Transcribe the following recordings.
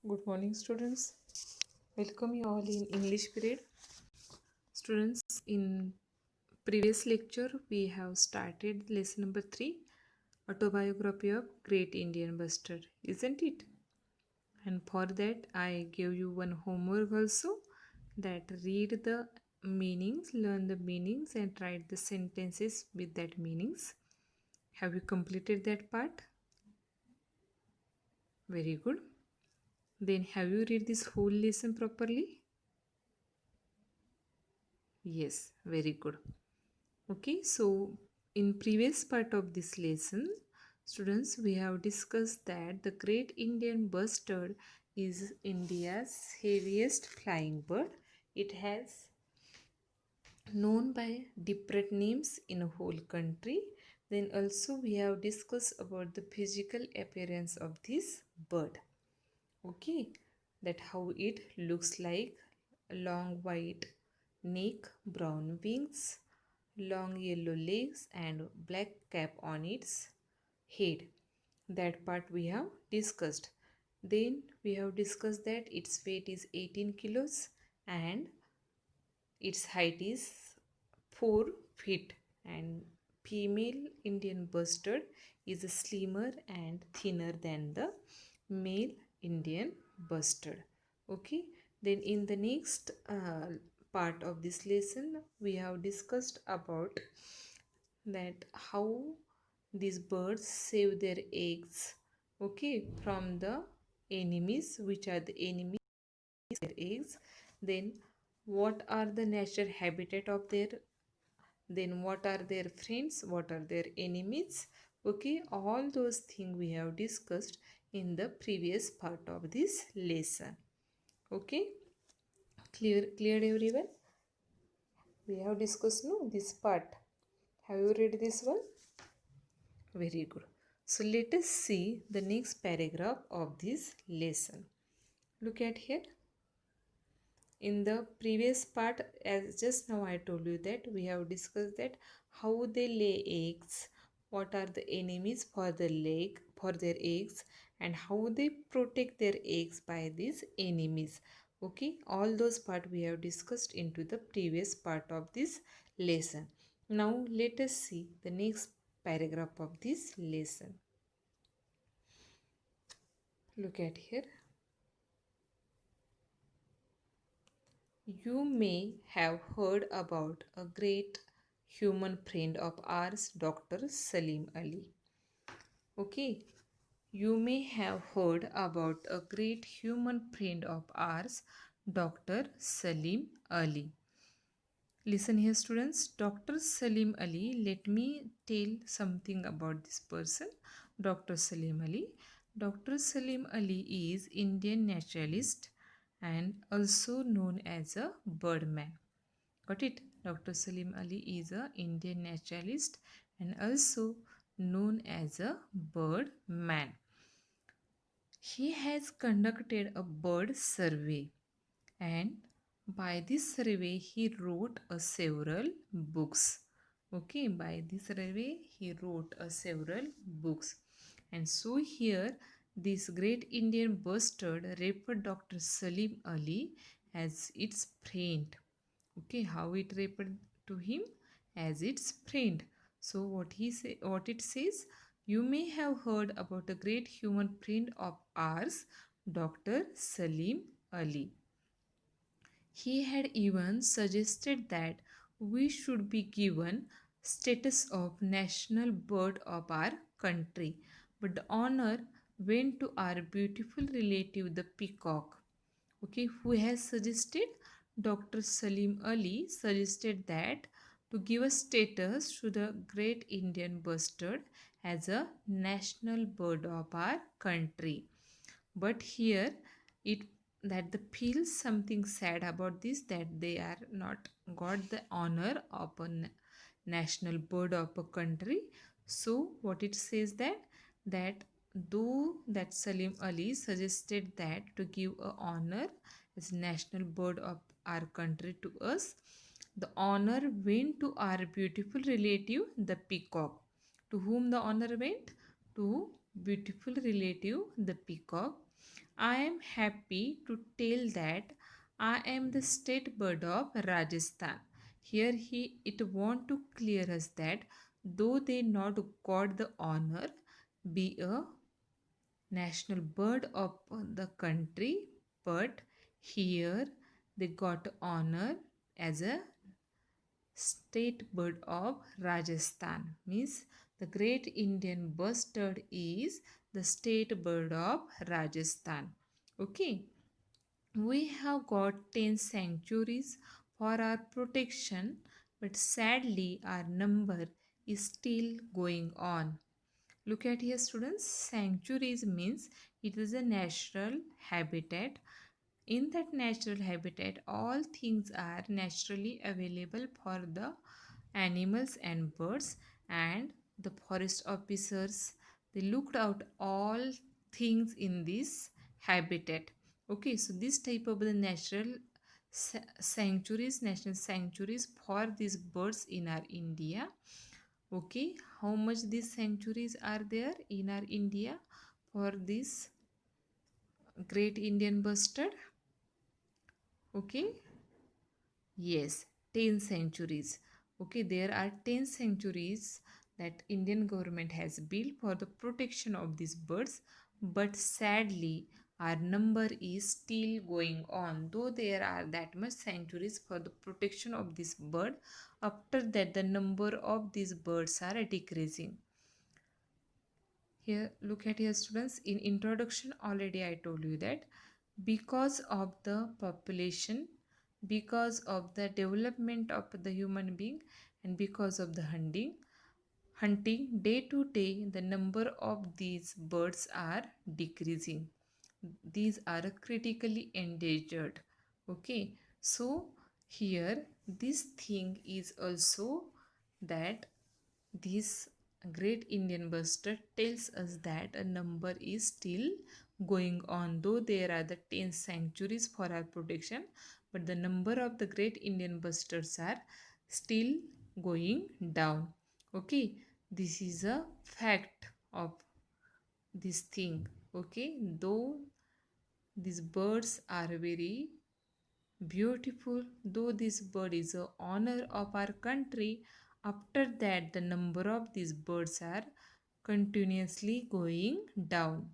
Good morning, students. Welcome you all in English period. Students, in previous lecture, we have started lesson number 3, Autobiography of Great Indian Bustard, isn't it? And for that, I gave you one homework also, that read the meanings, learn the meanings, and write the sentences with that meanings. Have you completed that part? Very good. Then have you read this whole lesson properly? Yes, very good. Okay, so in previous part of this lesson, students, we have discussed that the great Indian bustard is India's heaviest flying bird. It has known by different names in a whole country. Then also we have discussed about the physical appearance of this bird. Okay, that how it looks like: long white neck, brown wings, long yellow legs, and black cap on its head. That part we have discussed. Then we have discussed that its weight is 18 kilos and its height is 4 feet, and female Indian bustard is slimmer and thinner than the male Indian bustard. Okay, then in the next part of this lesson we have discussed about that how these birds save their eggs, okay, from the enemies. Which are the enemies? Their eggs. Then what are the natural habitat of their, then what are their friends, what are their enemies? Okay, all those things we have discussed in the previous part of this lesson. Okay, cleared everyone? We have discussed no this part. Have you read this one? Very good. So let us see the next paragraph of this lesson. Look at here. In the previous part, as just now I told you, that we have discussed that how they lay eggs, what are the enemies for the leg for their eggs, and how they protect their eggs by these enemies. Okay, all those part we have discussed into the previous part of this lesson. Now let us see the next paragraph of this lesson. Look at here. You may have heard about a great human friend of ours, Dr. Salim Ali. Okay, you may have heard about a great human friend of ours, Dr. Salim Ali. Listen here, students. Dr. Salim Ali, let me tell something about this person, Dr. Salim Ali. Dr. Salim Ali is Indian naturalist and also known as a birdman. Got it? Dr. Salim Ali is a Indian naturalist and also known as a bird man. He has conducted a bird survey, and by this survey he wrote several books. Okay, by this survey he wrote several books. And so here this great Indian bustard referred Dr. Salim Ali as its friend. Okay, how it referred to him? As its friend. So what it says, you may have heard about a great human friend of ours, Dr. Salim Ali. He had even suggested that we should be given status of national bird of our country, but the honor went to our beautiful relative the peacock. Okay, who has suggested? Dr. Salim Ali suggested that to give a status to the great Indian bustard as a national bird of our country. But here it that the feels something sad about this, that they are not got the honor of a national bird of a country. So what it says, that though that Salim Ali suggested that to give a honor as national bird of our country to us, the honor went to our beautiful relative the peacock. To whom the honor went? To beautiful relative the peacock. I am happy to tell that I am the state bird of Rajasthan. Here he it want to clear us that though they not got the honor be a national bird of the country, but here they got honor as a state bird of Rajasthan. Means the great Indian bustard is the state bird of Rajasthan. Okay, we have got 10 sanctuaries for our protection, but sadly our number is still going on. Look at here, students. Sanctuaries means it is a natural habitat. In that natural habitat, all things are naturally available for the animals and birds, and the forest officers they looked out all things in this habitat. Okay, so this type of the natural sanctuaries, national sanctuaries for these birds in our India. Okay, how much these sanctuaries are there in our India for this great Indian bustard? Okay, yes, 10 sanctuaries. Okay, there are 10 sanctuaries that Indian government has built for the protection of these birds, but sadly our number is still going on. Though there are that much sanctuaries for the protection of this bird, after that the number of these birds are decreasing. Here, look at here, students. In introduction, already I told you that because of the population, because of the development of the human being, and because of the hunting day to day, the number of these birds are decreasing. These are critically endangered. Okay, so here this thing is also that this great Indian bustard tells us that a number is still going on. Though there are the 10 sanctuaries for our protection, but the number of the great Indian bustards are still going down. Okay, this is a fact of this thing. Okay, though these birds are very beautiful, though this bird is a honor of our country, after that the number of these birds are continuously going down.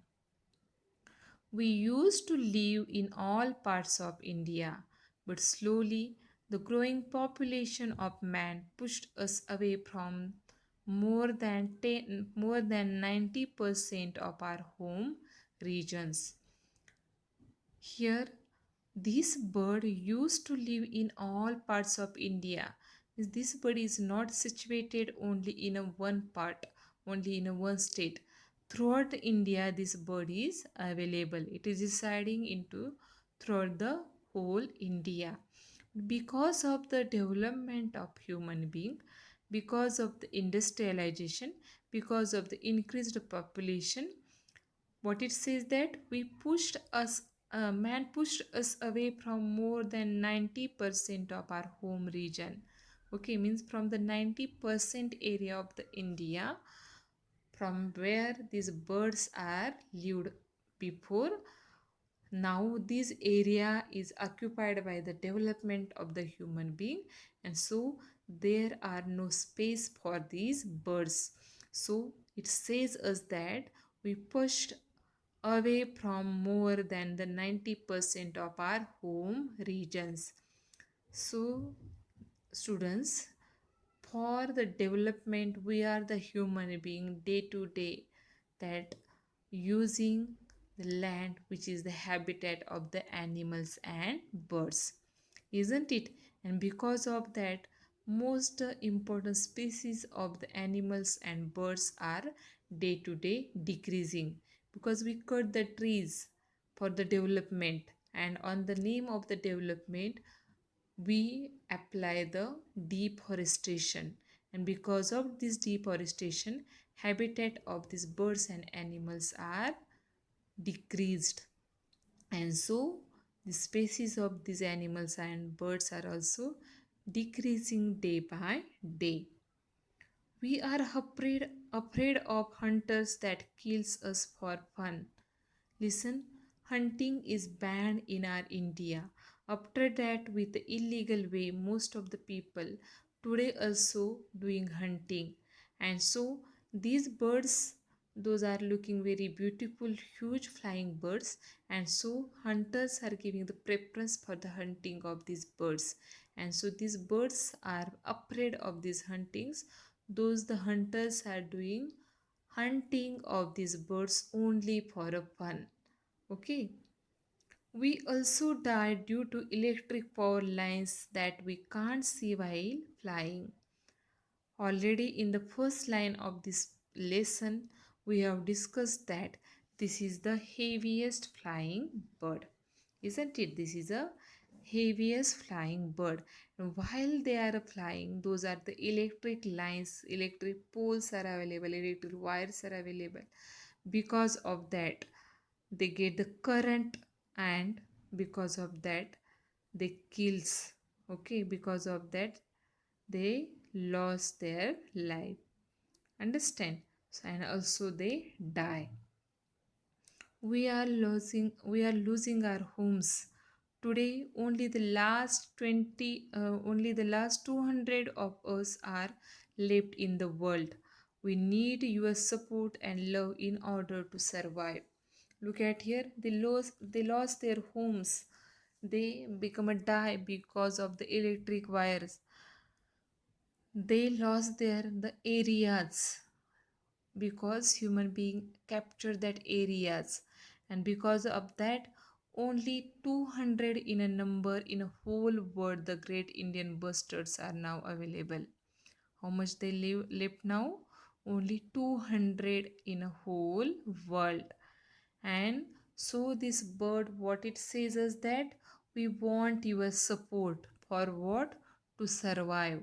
We used to live in all parts of India, but slowly the growing population of man pushed us away from more than 90% of our home regions. Here, this bird used to live in all parts of India. This bird is not situated only in a one part, only in a one state. Throughout India, this bird is available. It is residing into throughout the whole India. Because of the development of human being, because of the industrialization, because of the increased population, what it says that we pushed us man pushed us away from more than 90% of our home region. Okay, means from the 90% area of the India from where these birds are lived before, now this area is occupied by the development of the human being, and so there are no space for these birds. So it says us that we pushed away from more than the 90% of our home regions. So students, for the development we are the human being day to day that using the land which is the habitat of the animals and birds, isn't it? And because of that most important species of the animals and birds are day to day decreasing because we cut the trees for the development, and on the name of the development we apply the deforestation, and because of this deforestation habitat of these birds and animals are decreased, and so the species of these animals and birds are also decreasing day by day. We are afraid of hunters that kills us for fun. Listen, hunting is banned in our India. After that, with the illegal way, most of the people today also doing hunting. And so these birds, those are looking very beautiful, huge flying birds. And so hunters are giving the preference for the hunting of these birds. And so these birds are afraid of these huntings. Those the hunters are doing hunting of these birds only for a fun. Okay. We also die due to electric power lines that we can't see while flying. Already in the first line of this lesson, we have discussed that this is the heaviest flying bird. Isn't it? This is a heaviest flying bird. And while they are flying, those are the electric lines, electric poles are available, electric wires are available. Because of that, they get the current, and because of that they kills. Okay, because of that they lost their life. Understand? So, and also they die. We are losing our homes today. Only the last 20 only the last 200 of us are left in the world. We need your support and love in order to survive. Look at here, they lost their homes. They become a die because of the electric wires. They lost their the areas because human being capture that areas, and because of that only 200 in a number in a whole world the great Indian bustards are now available. How much they live left now? Only 200 in a whole world. And so this bird, what it says is that we want your support for what? To survive.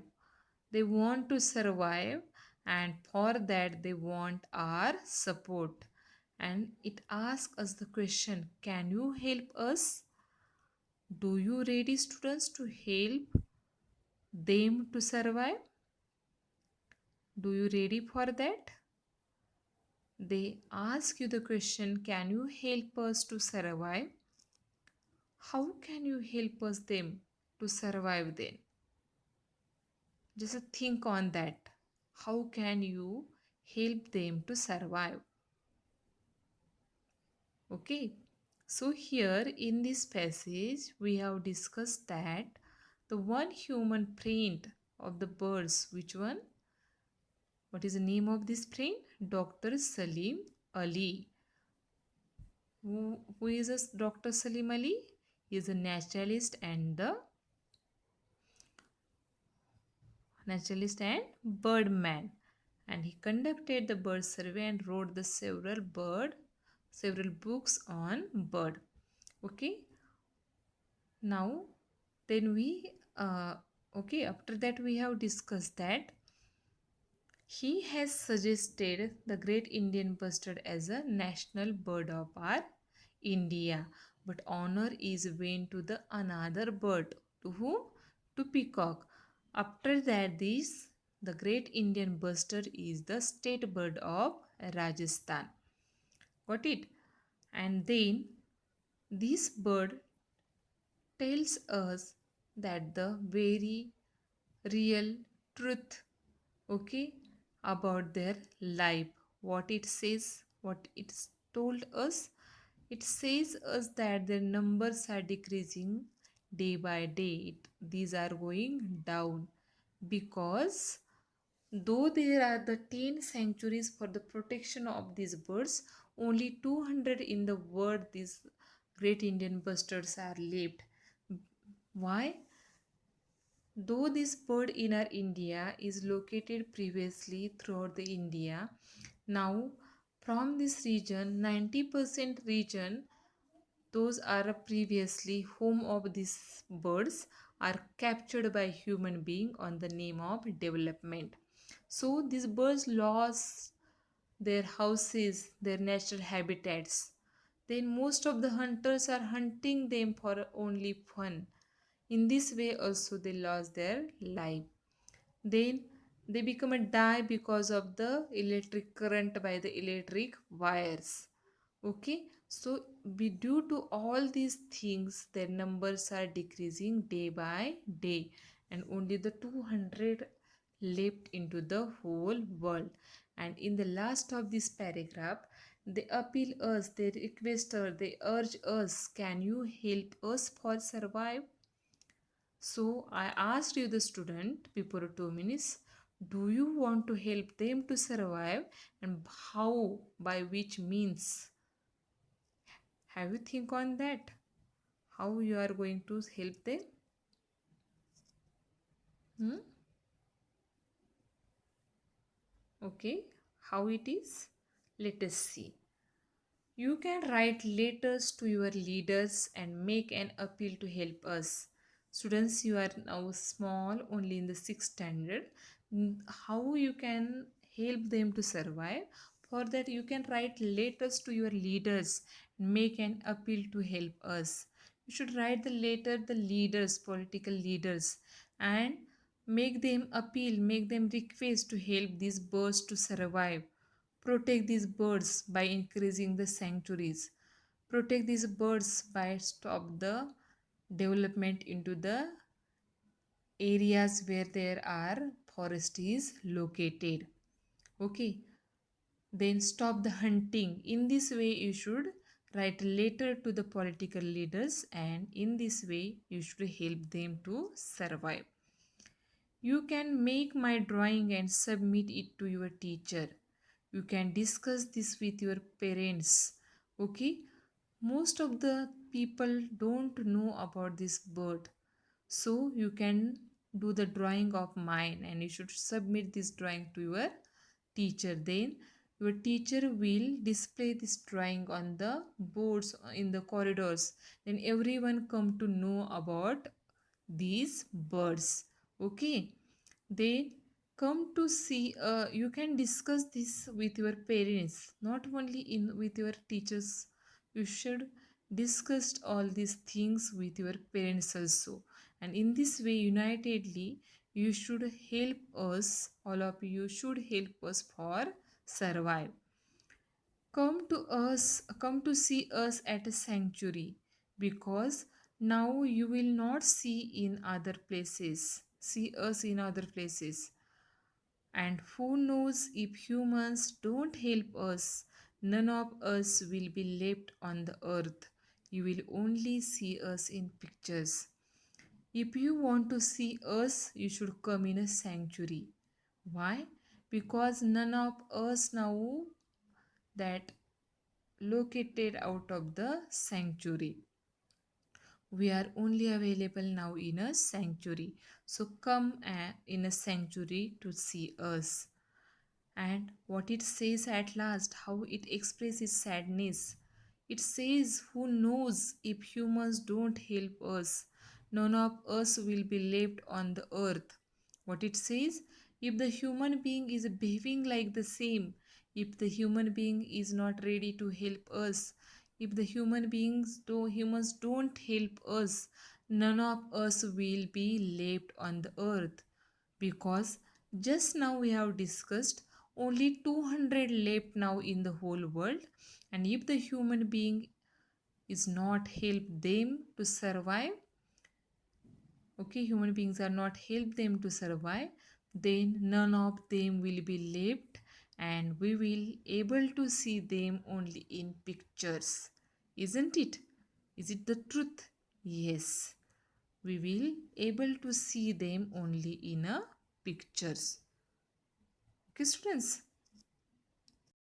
They want to survive, and for that they want our support. And it asks us the question, can you help us? Do you ready, students, to help them to survive? Do you ready for that? They ask you the question, can you help us to survive? How can you help us them to survive then? Just think on that. How can you help them to survive? Okay. So here in this passage we have discussed that the one human print of the birds, which one? What is the name of this print? Dr. Salim Ali. Who is this Dr. Salim Ali? He is a naturalist and birdman, and he conducted the bird survey and wrote the several books on bird. Okay. Now then we okay, after that we have discussed that he has suggested the great Indian bustard as a national bird of our India, but honor is went to the another bird. To whom? To peacock. After that, this the great Indian bustard is the state bird of Rajasthan. Got it? And then this bird tells us that the very real truth, okay, about their life. What it says, what it's told us, it says us that their numbers are decreasing day by day. These are going down because though there are the 10 sanctuaries for the protection of these birds, only 200 in the world these great Indian bustards are left. Why? Though this bird in our India is located previously throughout the India, now from this region, 90% region, those are previously home of these birds, are captured by human being on the name of development. So these birds lost their houses, their natural habitats. Then most of the hunters are hunting them for only fun. In this way also they lost their life. Then they become a die because of the electric current by the electric wires. Okay. So, due to all these things, their numbers are decreasing day by day, and only the 200 left into the whole world. And in the last of this paragraph, they appeal us, they request us, they urge us, can you help us for survive? So I asked you, the student, before 2 minutes, do you want to help them to survive, and how, by which means? Have you think on that? How you are going to help them? Hmm? Okay, how it is? Let us see. You can write letters to your leaders and make an appeal to help us. Students, you are now small, only in the sixth standard. How you can help them to survive? For that, you can write letters to your leaders and make an appeal to help us. You should write the letter, the leaders, political leaders, and make them appeal, make them request to help these birds to survive. Protect these birds by increasing the sanctuaries. Protect these birds by stop the development into the areas where there are forest is located. Okay, then stop the hunting. In this way you should write a letter to the political leaders, and in this way you should help them to survive. You can make my drawing and submit it to your teacher. You can discuss this with your parents. Okay, most of the people don't know about this bird, so you can do the drawing of mine and you should submit this drawing to your teacher. Then your teacher will display this drawing on the boards in the corridors, then everyone come to know about these birds. Okay, they come to see, you can discuss this with your parents, not only in with your teachers. You should discuss all these things with your parents also, and in this way unitedly you should help us, all of you should help us for survive. Come to see us at a sanctuary, because now you will not see in other places. See us in other places. And who knows, if humans don't help us, none of us will be left on the earth. You will only see us in pictures. If you want to see us, you should come in a sanctuary. Why? Because none of us now that located out of the sanctuary. We are only available now in a sanctuary. So come in a sanctuary to see us. And what it says at last, how it expresses sadness. It says, who knows, if humans don't help us, none of us will be left on the earth. What it says, if the human being is behaving like the same, if the human being is not ready to help us, if the humans don't help us, none of us will be left on the earth. Because just now we have discussed only 200 left now in the whole world, and if the human being is not help them to survive, okay, human beings are not help them to survive, then none of them will be left, and we will able to see them only in pictures. Isn't it? Is it the truth? Yes, we will able to see them only in a pictures. Okay, students.